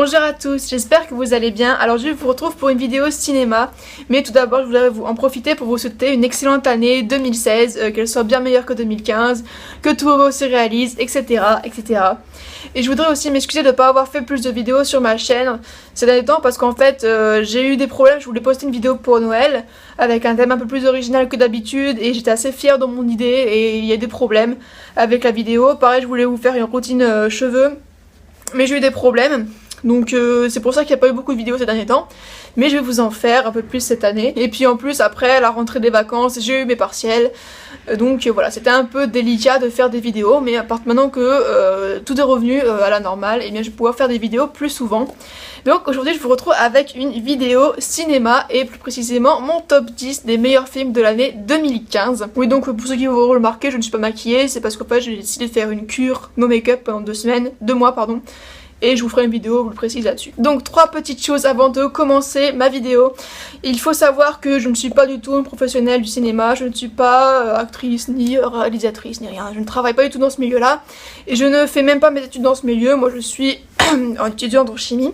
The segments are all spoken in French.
Bonjour à tous, j'espère que vous allez bien. Alors je vous retrouve pour une vidéo cinéma, mais tout d'abord je voudrais en profiter pour vous souhaiter une excellente année 2016, qu'elle soit bien meilleure que 2015, que tout se réalise, etc. etc. Et je voudrais aussi m'excuser de ne pas avoir fait plus de vidéos sur ma chaîne ces derniers temps parce qu'en fait j'ai eu des problèmes. Je voulais poster une vidéo pour Noël avec un thème un peu plus original que d'habitude et j'étais assez fière de mon idée et il y a des problèmes avec la vidéo. Pareil, je voulais vous faire une routine cheveux, mais j'ai eu des problèmes. Donc c'est pour ça qu'il n'y a pas eu beaucoup de vidéos ces derniers temps. Mais je vais vous en faire un peu plus cette année. Et puis en plus après la rentrée des vacances j'ai eu mes partiels. Donc voilà, c'était un peu délicat de faire des vidéos. Mais à part maintenant que tout est revenu à la normale, et bien je vais pouvoir faire des vidéos plus souvent. Donc aujourd'hui je vous retrouve avec une vidéo cinéma et plus précisément mon top 10 des meilleurs films de l'année 2015. Oui, donc pour ceux qui vous remarqué, je ne suis pas maquillée. C'est parce qu'en fait j'ai décidé de faire une cure no make-up pendant 2 mois pardon. Et je vous ferai une vidéo, vous le précise là-dessus. Donc 3 petites choses avant de commencer ma vidéo. Il faut savoir que je ne suis pas du tout une professionnelle du cinéma, je ne suis pas actrice ni réalisatrice ni rien. Je ne travaille pas du tout dans ce milieu-là et je ne fais même pas mes études dans ce milieu. Moi je suis étudiante en chimie.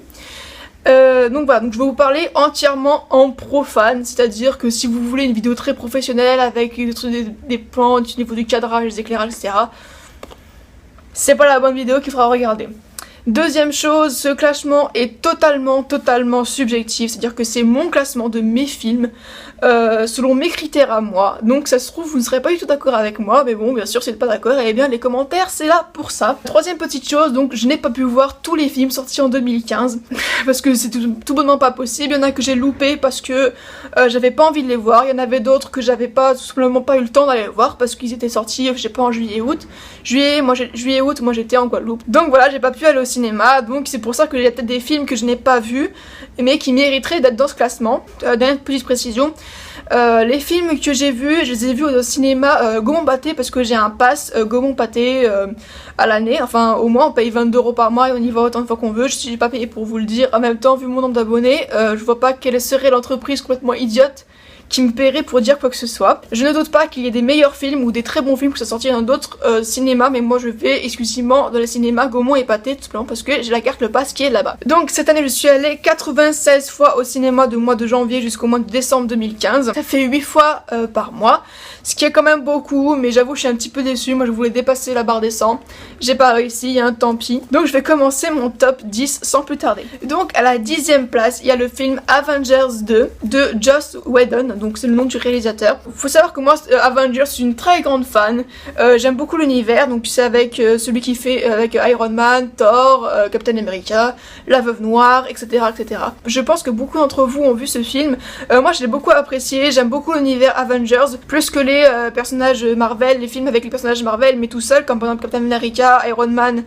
Donc voilà, donc je vais vous parler entièrement en profane, c'est-à-dire que si vous voulez une vidéo très professionnelle avec des plans au niveau du cadrage, des éclairages, etc., c'est pas la bonne vidéo qu'il faudra regarder. Deuxième chose, ce classement est totalement subjectif, c'est-à-dire que c'est mon classement de mes films selon mes critères à moi. Donc ça se trouve vous ne serez pas du tout d'accord avec moi, mais bon bien sûr si vous n'êtes pas d'accord, et bien les commentaires c'est là pour ça. Troisième petite chose, donc je n'ai pas pu voir tous les films sortis en 2015 parce que c'est tout bonnement pas possible. Il y en a que j'ai loupé parce que j'avais pas envie de les voir, il y en avait d'autres que j'avais pas tout simplement pas eu le temps d'aller voir parce qu'ils étaient sortis je sais pas en juillet-août. Juillet-août moi j'étais en Guadeloupe, donc voilà j'ai pas pu aller au cinéma, donc c'est pour ça que il y a peut-être des films que je n'ai pas vus mais qui mériteraient d'être dans ce classement. Dernière petite précision, les films que j'ai vus, je les ai vus au cinéma Gaumont-Pathé parce que j'ai un pass Gaumont-Pathé à l'année, enfin au mois on paye 22 € par mois et on y va autant de fois qu'on veut. Je suis pas payée pour vous le dire, en même temps vu mon nombre d'abonnés, je vois pas quelle serait l'entreprise complètement idiote qui me paierait pour dire quoi que ce soit. Je ne doute pas qu'il y ait des meilleurs films ou des très bons films qui sont sortis dans d'autres cinémas, mais moi je vais exclusivement dans les cinémas Gaumont et Pathé tout simplement parce que j'ai la carte le pass qui est là-bas. Donc cette année je suis allée 96 fois au cinéma du mois de janvier jusqu'au mois de décembre 2015. Ça fait 8 fois par mois, ce qui est quand même beaucoup, mais j'avoue je suis un petit peu déçue. Moi je voulais dépasser la barre des 100, j'ai pas réussi, hein, tant pis. Donc je vais commencer mon top 10 sans plus tarder. Donc à la 10e place il y a le film Avengers 2 de Joss Whedon, donc c'est le nom du réalisateur. Faut savoir que moi Avengers je suis une très grande fan, j'aime beaucoup l'univers, donc c'est avec celui qui fait avec Iron Man, Thor, Captain America, la Veuve Noire, etc. etc. Je pense que beaucoup d'entre vous ont vu ce film. Moi je l'ai beaucoup apprécié, j'aime beaucoup l'univers Avengers, plus que les personnages Marvel, les films avec les personnages Marvel, mais tout seul, comme par exemple Captain America, Iron Man,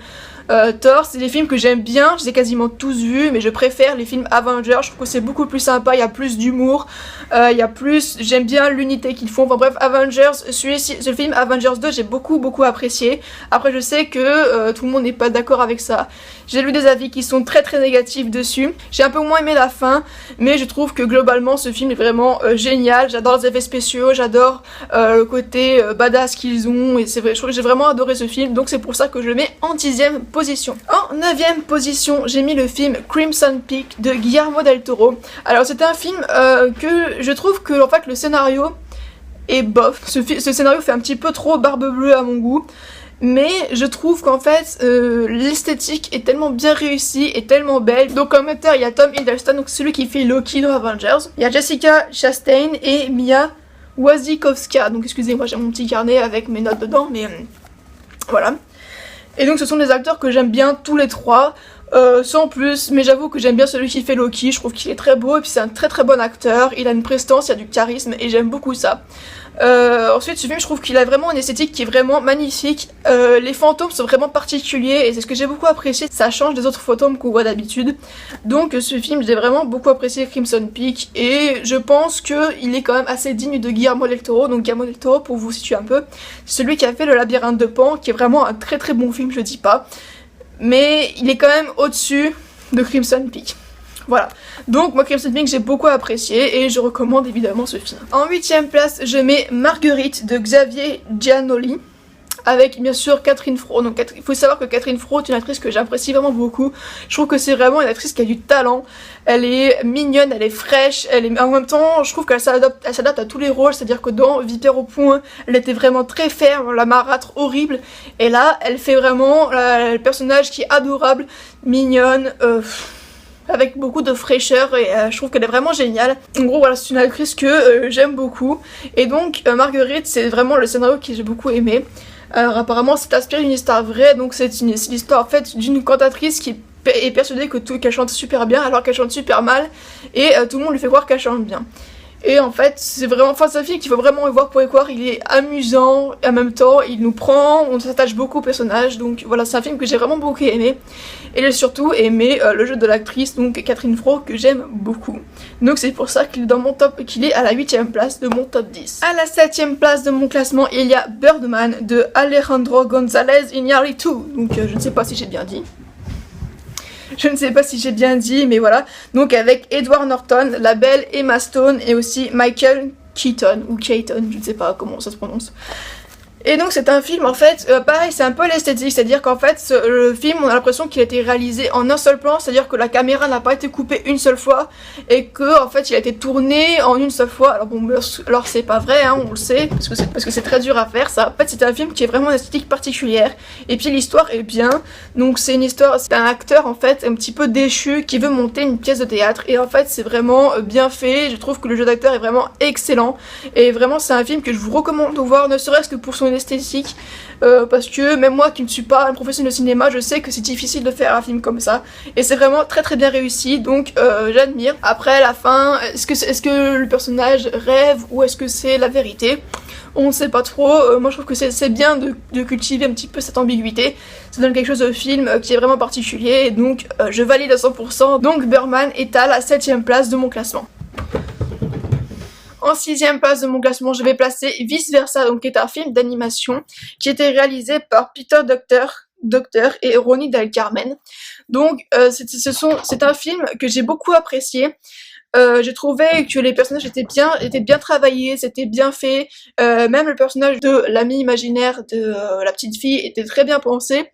Thor, c'est des films que j'aime bien, je les ai quasiment tous vus, mais je préfère les films Avengers, je trouve que c'est beaucoup plus sympa, il y a plus d'humour, il y a plus, j'aime bien l'unité qu'ils font, enfin bref, Avengers, ce film Avengers 2, j'ai beaucoup apprécié. Après je sais que tout le monde n'est pas d'accord avec ça, j'ai lu des avis qui sont très négatifs dessus, j'ai un peu moins aimé la fin, mais je trouve que globalement ce film est vraiment génial, j'adore les effets spéciaux, j'adore le côté badass qu'ils ont, et c'est vrai, je trouve que j'ai vraiment adoré ce film, donc c'est pour ça que je le mets en 10e position. En 9e position, j'ai mis le film Crimson Peak de Guillermo del Toro. Alors c'est un film que je trouve que en fait le scénario est bof. Ce scénario fait un petit peu trop barbe bleue à mon goût. Mais je trouve qu'en fait l'esthétique est tellement bien réussie et tellement belle. Donc comme acteur il y a Tom Hiddleston, donc celui qui fait Loki dans Avengers. Il y a Jessica Chastain et Mia Wasikowska. Donc excusez-moi j'ai mon petit carnet avec mes notes dedans, mais voilà. Et donc ce sont des acteurs que j'aime bien tous les trois, sans plus, mais j'avoue que j'aime bien celui qui fait Loki, je trouve qu'il est très beau et puis c'est un très bon acteur, il a une prestance, il a du charisme et j'aime beaucoup ça. Ensuite ce film je trouve qu'il a vraiment une esthétique qui est vraiment magnifique, les fantômes sont vraiment particuliers et c'est ce que j'ai beaucoup apprécié, ça change des autres fantômes qu'on voit d'habitude. Donc ce film j'ai vraiment beaucoup apprécié Crimson Peak et je pense qu'il est quand même assez digne de Guillermo del Toro. Donc Guillermo del Toro, pour vous situer un peu, c'est celui qui a fait Le Labyrinthe de Pan, qui est vraiment un très bon film, je dis pas, mais il est quand même au-dessus de Crimson Peak. Voilà, donc moi Crimson Peak j'ai beaucoup apprécié et je recommande évidemment ce film. En 8e place je mets Marguerite de Xavier Giannoli. avec bien sûr Catherine Fro. Donc il faut savoir que Catherine Fro est une actrice que j'apprécie vraiment beaucoup. Je trouve que c'est vraiment une actrice qui a du talent. Elle est mignonne, elle est fraîche, en même temps je trouve qu'elle s'adapte à tous les rôles, c'est-à-dire que dans Vipère au point, elle était vraiment très ferme, la marâtre horrible, et là elle fait vraiment le personnage qui est adorable, mignonne, avec beaucoup de fraîcheur, et je trouve qu'elle est vraiment géniale. En gros voilà, c'est une actrice que j'aime beaucoup, et donc Marguerite, c'est vraiment le scénario que j'ai beaucoup aimé. Alors apparemment c'est inspiré d'une histoire vraie, donc c'est l'histoire en fait d'une cantatrice qui est persuadée qu'elle chante super bien alors qu'elle chante super mal, et tout le monde lui fait croire qu'elle chante bien. Et en fait, c'est vraiment, enfin, c'est un film qu'il faut vraiment voir pour y croire. Il est amusant, et en même temps, il nous prend, on s'attache beaucoup au personnage. Donc voilà, c'est un film que j'ai vraiment beaucoup aimé. Et j'ai surtout aimé le jeu de l'actrice, donc Catherine Fro, que j'aime beaucoup. Donc c'est pour ça qu'il est dans mon top, qu'il est à la 8ème place de mon top 10. À la 7ème place de mon classement, il y a Birdman de Alejandro González Iñárritu. Donc je ne sais pas si j'ai bien dit. Je ne sais pas si j'ai bien dit, mais voilà. Donc avec Edward Norton, la belle Emma Stone et aussi Michael Keaton, ou Keaton, je ne sais pas comment ça se prononce. Et donc c'est un film en fait, pareil c'est un peu l'esthétique, c'est-à-dire qu'en fait le film on a l'impression qu'il a été réalisé en un seul plan, c'est-à-dire que la caméra n'a pas été coupée une seule fois et que en fait il a été tourné en une seule fois. Alors bon, alors c'est pas vrai, hein, on le sait, parce que c'est très dur à faire ça. En fait c'est un film qui est vraiment une esthétique particulière, et puis l'histoire est bien, donc c'est une histoire, c'est un acteur en fait un petit peu déchu qui veut monter une pièce de théâtre, et en fait c'est vraiment bien fait. Je trouve que le jeu d'acteur est vraiment excellent, et vraiment c'est un film que je vous recommande de voir, ne serait-ce que pour son esthétique, parce que même moi qui ne suis pas un professionnel de cinéma, je sais que c'est difficile de faire un film comme ça, et c'est vraiment très très bien réussi, donc j'admire. Après la fin, est-ce que le personnage rêve ou est-ce que c'est la vérité? On ne sait pas trop. Moi je trouve que c'est bien de cultiver un petit peu cette ambiguïté, ça donne quelque chose au film qui est vraiment particulier, et donc je valide à 100%. Donc Birdman est à la 7ème place de mon classement. En 6ème place de mon classement, je vais placer Vice Versa, donc qui est un film d'animation qui était réalisé par Peter Docter et Ronnie Del Carmen. Donc c'est un film que j'ai beaucoup apprécié. J'ai trouvé que les personnages étaient bien travaillés, c'était bien fait. Même le personnage de l'ami imaginaire de la petite fille était très bien pensé.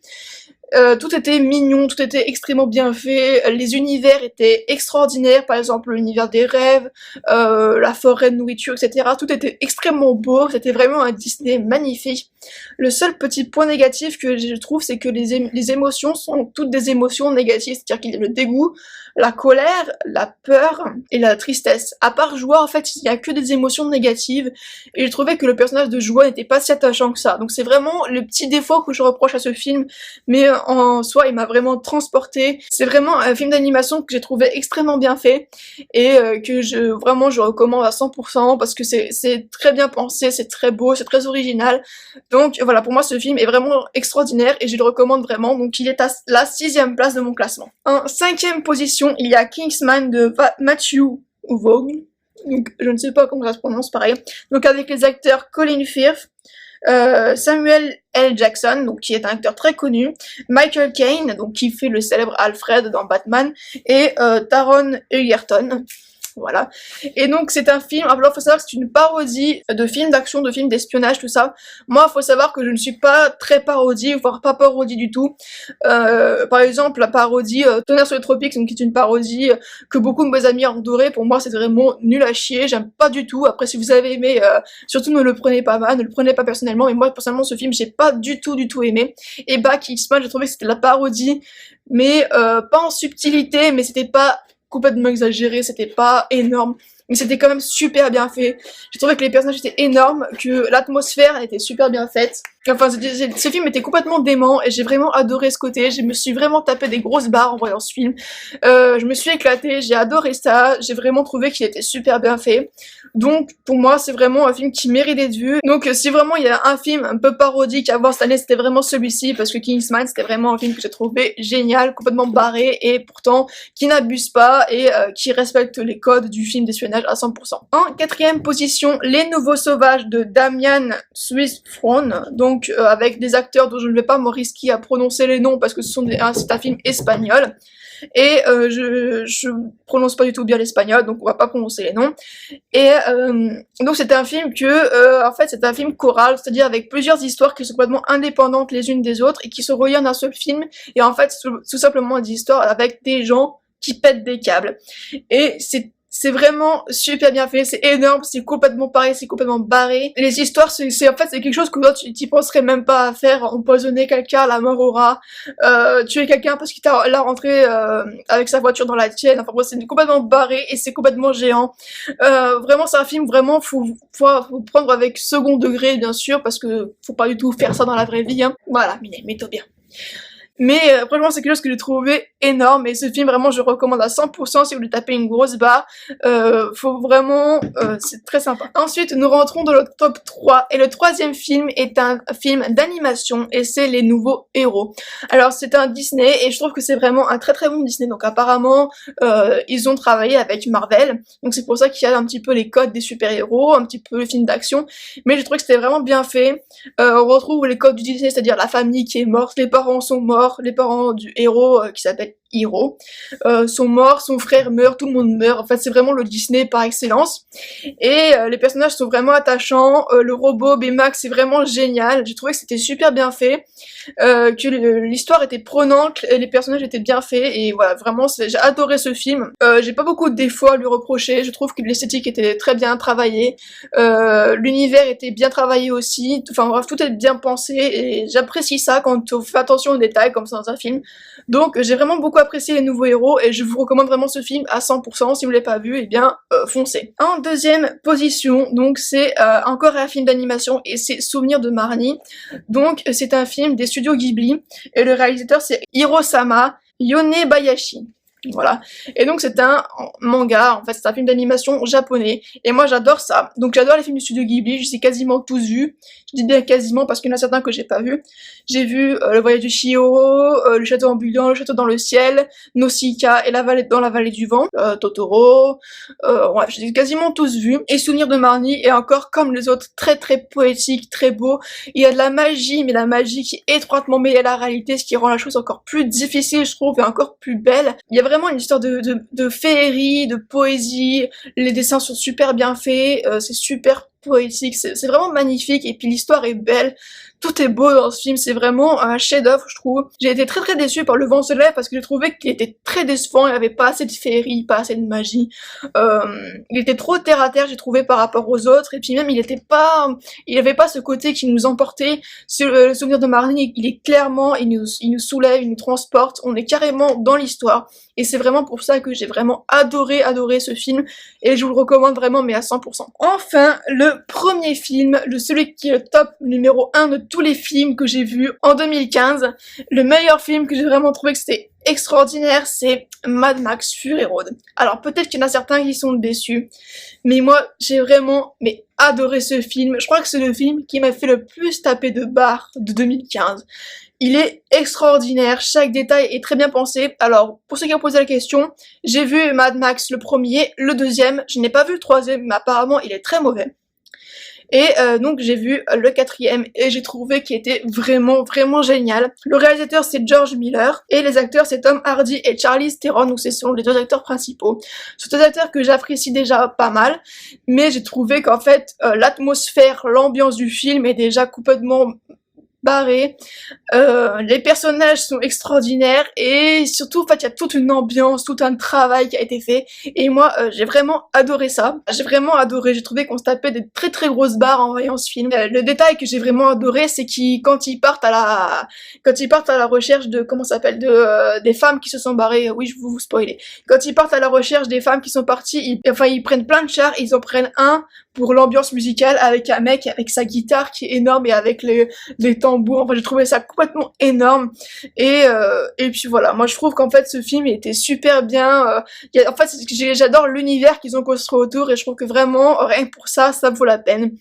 Tout était mignon, tout était extrêmement bien fait, les univers étaient extraordinaires, par exemple l'univers des rêves, la forêt de nourriture, etc. Tout était extrêmement beau, c'était vraiment un Disney magnifique. Le seul petit point négatif que je trouve, c'est que les émotions sont toutes des émotions négatives, c'est-à-dire qu'il y a le dégoût, la colère, la peur et la tristesse. À part Joie, en fait, il n'y a que des émotions négatives, et je trouvais que le personnage de Joie n'était pas si attachant que ça. Donc c'est vraiment le petit défaut que je reproche à ce film, mais en soi il m'a vraiment transporté. C'est vraiment un film d'animation que j'ai trouvé extrêmement bien fait, et que je recommande à 100% parce que c'est très bien pensé, c'est très beau, c'est très original. Donc voilà, pour moi ce film est vraiment extraordinaire et je le recommande vraiment. Donc il est à la 6ème place de mon classement. En 5ème position, il y a Kingsman de Matthew Vaughn. Donc je ne sais pas comment ça se prononce, pareil. Donc avec les acteurs Colin Firth, Samuel L. Jackson, donc qui est un acteur très connu, Michael Caine, donc qui fait le célèbre Alfred dans Batman, et Taron Egerton. Voilà. Et donc c'est un film, alors faut savoir que c'est une parodie de films d'action, de films d'espionnage, tout ça. Moi faut savoir que je ne suis pas très parodie, voire pas parodie du tout. Par exemple la parodie Tonnerre sur les tropiques, donc qui est une parodie que beaucoup de mes amis ont adoré, pour moi c'est vraiment nul à chier, j'aime pas du tout. Après si vous avez aimé, surtout ne le prenez pas mal, ne le prenez pas personnellement, mais moi personnellement ce film j'ai pas du tout aimé. Et Kingsman, j'ai trouvé que c'était la parodie, mais pas en subtilité, mais c'était pas complètement exagéré, c'était pas énorme, mais c'était quand même super bien fait. J'ai trouvé que les personnages étaient énormes, que l'atmosphère était super bien faite. Enfin, ce film était complètement dément et j'ai vraiment adoré ce côté. Je me suis vraiment tapé des grosses barres en voyant ce film. Je me suis éclatée, j'ai adoré ça. J'ai vraiment trouvé qu'il était super bien fait. Donc, pour moi, c'est vraiment un film qui mérite d'être vu. Donc, si vraiment il y a un film un peu parodique à voir cette année, c'était vraiment celui-ci, parce que Kingsman, c'était vraiment un film que j'ai trouvé génial, complètement barré, et pourtant qui n'abuse pas et qui respecte les codes du film d'espionnage à 100%. En 4ème position, Les Nouveaux Sauvages de Damian Swissfron, donc avec des acteurs dont je ne vais pas me risquer à prononcer les noms parce que c'est un film espagnol. et je prononce pas du tout bien l'espagnol, donc on va pas prononcer les noms. Et donc c'était un film en fait c'est un film choral, c'est-à-dire avec plusieurs histoires qui sont complètement indépendantes les unes des autres et qui se relient en un seul film, et en fait c'est tout simplement des histoires avec des gens qui pètent des câbles. Et c'est vraiment super bien fait, c'est énorme, c'est complètement pareil, c'est complètement barré. Les histoires, en fait, c'est quelque chose que toi, tu penserais même pas à faire, empoisonner quelqu'un, la mort au rat, tuer quelqu'un parce qu'il l'a rentré avec sa voiture dans la tienne. Enfin bon, c'est complètement barré et c'est complètement géant. Vraiment, c'est un film, vraiment, faut prendre avec second degré, bien sûr, parce que faut pas du tout faire ça dans la vraie vie, hein. Voilà, mets-toi bien. Mais franchement c'est quelque chose que j'ai trouvé énorme, et ce film vraiment je recommande à 100% si vous voulez taper une grosse barre. Faut vraiment, c'est très sympa. Ensuite nous rentrons dans le top 3, et le troisième film est un film d'animation et c'est Les Nouveaux Héros. Alors c'est un Disney et je trouve que c'est vraiment un très très bon Disney, donc apparemment ils ont travaillé avec Marvel, donc c'est pour ça qu'il y a un petit peu les codes des super-héros, un petit peu les films d'action, mais j'ai trouvé que c'était vraiment bien fait. On retrouve les codes du Disney, c'est-à-dire la famille qui est morte, les parents sont morts, les parents du héros qui s'appelle Hiro sont morts, son frère meurt, tout le monde meurt. En fait c'est vraiment le Disney par excellence, et les personnages sont vraiment attachants. Le robot Baymax c'est vraiment génial, j'ai trouvé que c'était super bien fait, que l'histoire était prenante, les personnages étaient bien faits, et voilà, vraiment j'ai adoré ce film. J'ai pas beaucoup de défauts à lui reprocher, je trouve que l'esthétique était très bien travaillée, l'univers était bien travaillé aussi, enfin bref tout est bien pensé, et j'apprécie ça quand on fait attention aux détails comme ça dans un film. Donc j'ai vraiment beaucoup apprécié Les Nouveaux Héros et je vous recommande vraiment ce film à 100%. Si vous l'avez pas vu, eh bien foncez. En deuxième position, donc c'est encore un film d'animation et c'est Souvenirs de Marnie. Donc c'est un film des studios Ghibli et le réalisateur c'est Hirosama Yonebayashi. Voilà. Et donc c'est un manga, en fait c'est un film d'animation japonais, et moi j'adore ça. Donc j'adore les films du studio Ghibli, je les ai quasiment tous vus. Je dis bien quasiment parce qu'il y en a certains que j'ai pas vus. J'ai vu Le Voyage de Chihiro, Le Château ambulant, Le Château dans le ciel, Nausicaa et Dans la vallée du vent, Totoro, bref, je les ai quasiment tous vus. Et Souvenirs de Marnie est encore comme les autres très très poétique, très beau. Il y a de la magie, mais la magie qui est étroitement mêlée à la réalité, ce qui rend la chose encore plus difficile je trouve, et encore plus belle. Il y a vraiment une histoire de féerie, de poésie, les dessins sont super bien faits, c'est super poétique, c'est vraiment magnifique, et puis l'histoire est belle, tout est beau dans ce film, c'est vraiment un chef-d'œuvre je trouve. J'ai été très très déçue par Le Vent se lève parce que j'ai trouvé qu'il était très décevant, il n'y avait pas assez de féerie, pas assez de magie, il était trop terre à terre j'ai trouvé par rapport aux autres, et puis même il avait pas ce côté qui nous emportait. Le Souvenir de Marnie, il est clairement, il nous soulève, il nous transporte, on est carrément dans l'histoire, et c'est vraiment pour ça que j'ai vraiment adoré ce film, et je vous le recommande vraiment mais à 100%. Enfin, le premier film, celui qui est le top numéro 1 de tous les films que j'ai vus en 2015, le meilleur film que j'ai vraiment trouvé que c'était extraordinaire, c'est Mad Max Fury Road. Alors peut-être qu'il y en a certains qui sont déçus, mais moi j'ai vraiment adoré ce film. Je crois que c'est le film qui m'a fait le plus taper de barre de 2015. Il est extraordinaire, chaque détail est très bien pensé. Alors, pour ceux qui ont posé la question, j'ai vu Mad Max le premier, le deuxième, je n'ai pas vu le troisième, mais apparemment il est très mauvais. Et donc j'ai vu le quatrième et j'ai trouvé qu'il était vraiment vraiment génial. Le réalisateur c'est George Miller et les acteurs c'est Tom Hardy et Charlize Theron, donc ce sont les deux acteurs principaux. Ce sont deux acteurs que j'apprécie déjà pas mal, mais j'ai trouvé qu'en fait l'atmosphère, l'ambiance du film est déjà complètement barré, les personnages sont extraordinaires, et surtout en fait il y a toute une ambiance, tout un travail qui a été fait, et moi j'ai vraiment adoré ça, j'ai trouvé qu'on se tapait des très très grosses barres en voyant ce film. Le détail que j'ai vraiment adoré c'est quand ils partent à la recherche de, comment ça s'appelle, des femmes qui se sont barrées, oui je vais vous spoiler, quand ils partent à la recherche des femmes qui sont parties, ils prennent plein de chars, ils en prennent un pour l'ambiance musicale avec un mec avec sa guitare qui est énorme et avec les tambours. Enfin j'ai trouvé ça complètement énorme, et puis voilà, moi je trouve qu'en fait ce film était super bien, en fait j'adore l'univers qu'ils ont construit autour, et je trouve que vraiment rien que pour ça vaut la peine,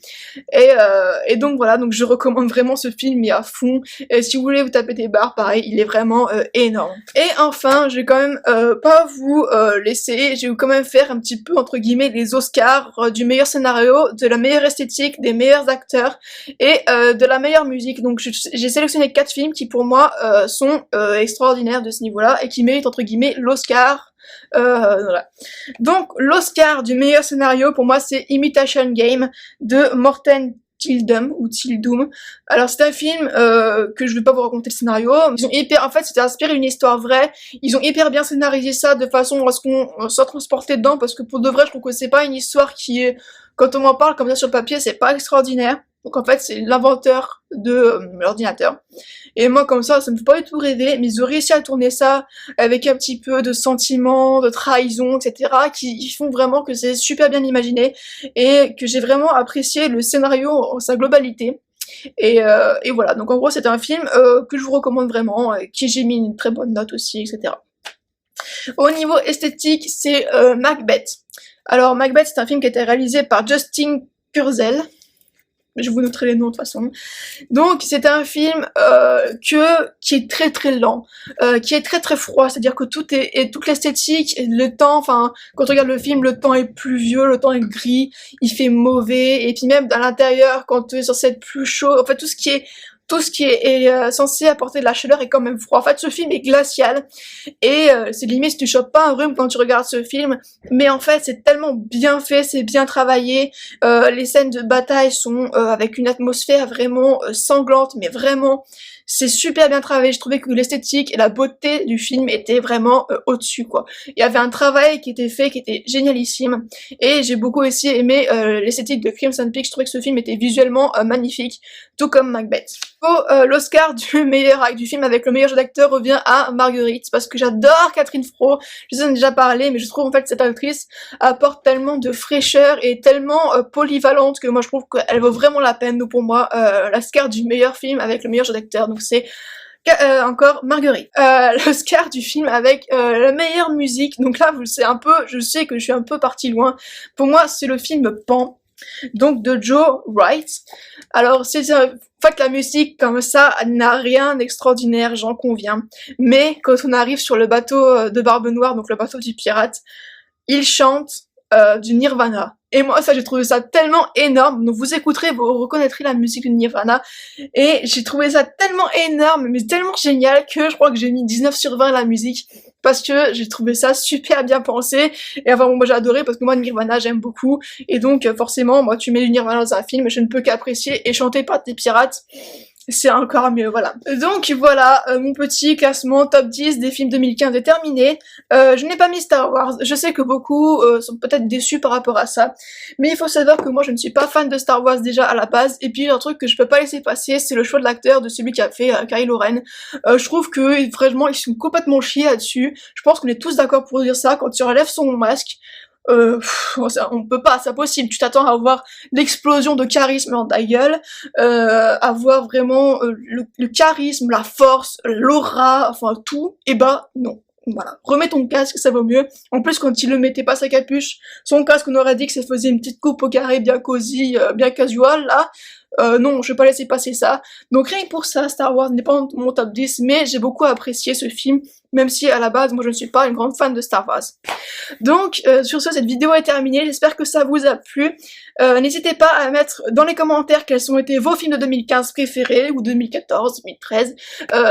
et donc voilà, donc je recommande vraiment ce film mais à fond, et si vous voulez vous taper des barres pareil, il est vraiment énorme. Et enfin je vais quand même pas vous laisser, je vais quand même faire un petit peu entre guillemets les Oscars du meilleur scénario, de la meilleure esthétique, des meilleurs acteurs et de la meilleure musique. Donc j'ai sélectionné 4 films qui pour moi sont extraordinaires de ce niveau-là et qui méritent entre guillemets l'Oscar. Voilà. Donc l'Oscar du meilleur scénario pour moi c'est Imitation Game de Morten Tildum ou Tildum. Alors c'est un film que je vais pas vous raconter le scénario. Ils ont en fait c'était inspiré d'une histoire vraie. Ils ont hyper bien scénarisé ça de façon à ce qu'on soit transporté dedans parce que pour de vrai je trouve que c'est pas une histoire qui est, quand on m'en parle comme ça sur le papier, c'est pas extraordinaire. Donc en fait c'est l'inventeur de l'ordinateur. Et moi comme ça me fait pas du tout rêver, mais ils ont réussi à tourner ça avec un petit peu de sentiments, de trahison, etc. qui font vraiment que c'est super bien imaginé et que j'ai vraiment apprécié le scénario en sa globalité. Et voilà, donc en gros c'est un film que je vous recommande vraiment, qui j'ai mis une très bonne note aussi, etc. Au niveau esthétique, c'est Macbeth. Alors Macbeth c'est un film qui a été réalisé par Justin Kurzel. Je vous noterai les noms de toute façon. Donc c'est un film qui est très très lent, qui est très très froid, c'est-à-dire que toute l'esthétique, le temps, enfin quand on regarde le film, le temps est pluvieux, le temps est gris, il fait mauvais, et puis même à l'intérieur, quand tu es censé être plus chaud, en fait tout ce qui est censé apporter de la chaleur est quand même froid. En fait, ce film est glacial et c'est limite si tu chopes pas un rhume quand tu regardes ce film. Mais en fait, c'est tellement bien fait, c'est bien travaillé. Les scènes de bataille sont avec une atmosphère vraiment sanglante, mais vraiment, c'est super bien travaillé. Je trouvais que l'esthétique et la beauté du film étaient vraiment au-dessus, quoi. Il y avait un travail qui était fait, qui était génialissime. Et j'ai beaucoup aussi aimé l'esthétique de Crimson Peak. Je trouvais que ce film était visuellement magnifique, tout comme Macbeth. L'Oscar du film avec le meilleur jeu d'acteur revient à Marguerite, parce que j'adore Catherine Fro, je vous en ai déjà parlé, mais je trouve en fait que cette actrice apporte tellement de fraîcheur et tellement polyvalente que moi je trouve qu'elle vaut vraiment la peine. Donc pour moi, l'Oscar du meilleur film avec le meilleur jeu d'acteur, donc c'est encore Marguerite. L'Oscar du film avec la meilleure musique, donc là c'est un peu, je sais que je suis un peu partie loin, pour moi c'est le film Pan, donc de Joe Wright. Alors c'est en fait la musique comme ça n'a rien d'extraordinaire, j'en conviens, mais quand on arrive sur le bateau de Barbe Noire, donc le bateau du pirate, il chante du Nirvana. Et moi ça j'ai trouvé ça tellement énorme, donc vous écouterez, vous reconnaîtrez la musique du Nirvana, et j'ai trouvé ça tellement énorme, mais tellement génial que je crois que j'ai mis 19 sur 20 à la musique, parce que j'ai trouvé ça super bien pensé, et enfin bon, moi j'ai adoré parce que moi Nirvana j'aime beaucoup, et donc forcément moi tu mets du Nirvana dans un film, je ne peux qu'apprécier, et chanter par des pirates, c'est encore mieux, voilà. Donc voilà, mon petit classement top 10 des films 2015 est terminé. Je n'ai pas mis Star Wars, je sais que beaucoup sont peut-être déçus par rapport à ça, mais il faut savoir que moi je ne suis pas fan de Star Wars déjà à la base, et puis un truc que je peux pas laisser passer, c'est le choix de l'acteur, de celui qui a fait Kylo Ren. Je trouve que vraiment ils sont complètement chiés là-dessus, je pense qu'on est tous d'accord pour dire ça, quand tu relèves son masque, on peut pas, c'est possible, tu t'attends à avoir l'explosion de charisme dans ta gueule, avoir vraiment le charisme, la force, l'aura, enfin tout, et bah non. Voilà, remets ton casque, ça vaut mieux. En plus, quand il le mettait pas sa capuche, son casque, on aurait dit que ça faisait une petite coupe au carré bien cosy, bien casual, là. Non, je vais pas laisser passer ça. Donc rien que pour ça, Star Wars n'est pas mon top 10, mais j'ai beaucoup apprécié ce film, même si à la base, moi je ne suis pas une grande fan de Star Wars. Donc sur ce, cette vidéo est terminée, j'espère que ça vous a plu. N'hésitez pas à mettre dans les commentaires quels ont été vos films de 2015 préférés, ou 2014, 2013,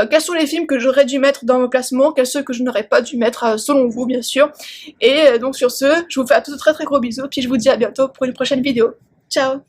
quels sont les films que j'aurais dû mettre dans mon classement, quels ceux que je n'aurais pas dû mettre selon vous bien sûr. Et donc sur ce, je vous fais à tous de très très gros bisous, puis je vous dis à bientôt pour une prochaine vidéo. Ciao!